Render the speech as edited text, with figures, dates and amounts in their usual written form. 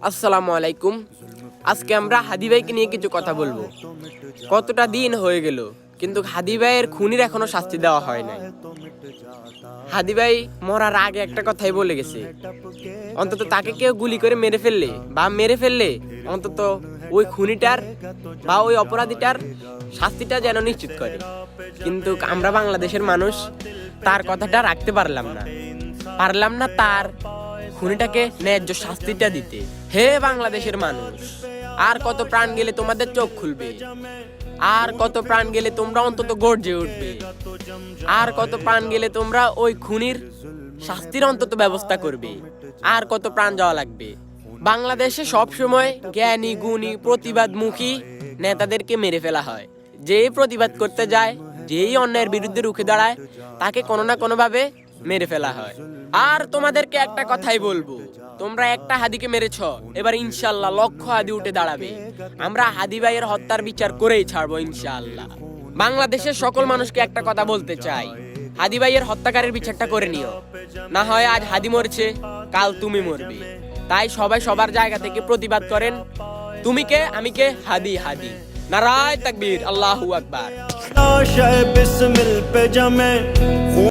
আসসালামু আলাইকুম। আজকে আমরা হাদি ভাইকে নিয়ে কিছু কথা বলবো। কতটা দিন হয়ে গেল কিন্তু হাদি ভাইয়ের খুনির এখনো শাস্তি দেওয়া হয় নাই। হাদি ভাই মরার আগে একটা কথাই বলে গেছে, অন্তত তাকে কেউ গুলি করে মেরে ফেললে অন্তত ওই খুনিটার বা ওই অপরাধীটার শাস্তিটা যেন নিশ্চিত করে। কিন্তু আমরা বাংলাদেশের মানুষ তার কথাটা রাখতে পারলাম না তার খুনিটাকে ন্যায্য শাস্তিটা দিতে। হে বাংলাদেশের মানুষ, আর কত প্রাণ গেলে তোমাদের চোখ খুলবে? আর কত প্রাণ গেলে তোমরা অন্তত গর্জে উঠবে? আর কত প্রাণ গেলে তোমরা ওই খুনির শাস্তির অন্তত ব্যবস্থা করবে? আর কত প্রাণ যাওয়া লাগবে? বাংলাদেশে সব সময় জ্ঞানী গুণী প্রতিবাদমুখী নেতাদেরকে মেরে ফেলা হয়। যেই প্রতিবাদ করতে যায়, যেই অন্যায়ের বিরুদ্ধে রুখে দাঁড়ায়, তাকে কোনো না কোনো ভাবে মেরে ফেলা হয়। আর তোমাদেরকে একটা কথাই বলবো, তোমরা একটা হাদিকে মেরেছ, এবার ইনশাআল্লাহ লক্ষ হাদি উঠে দাঁড়াবে। আমরা হাদি ভাইয়ের হত্যার বিচার করেই ছাড়বো ইনশাআল্লাহ। বাংলাদেশের সকল মানুষকে একটা কথা বলতে চাই, হাদি ভাইয়ের হত্যাকারীর বিচারটা করে নিও। না হয় আজ হাদি মরছে, কাল তুমি মরবে। তাই সবাই সবার জায়গা থেকে প্রতিবাদ করেন। তুমি কে, আমি কে, হাদি হাদি। নারায়ে তাকবীর, আল্লাহু আকবার।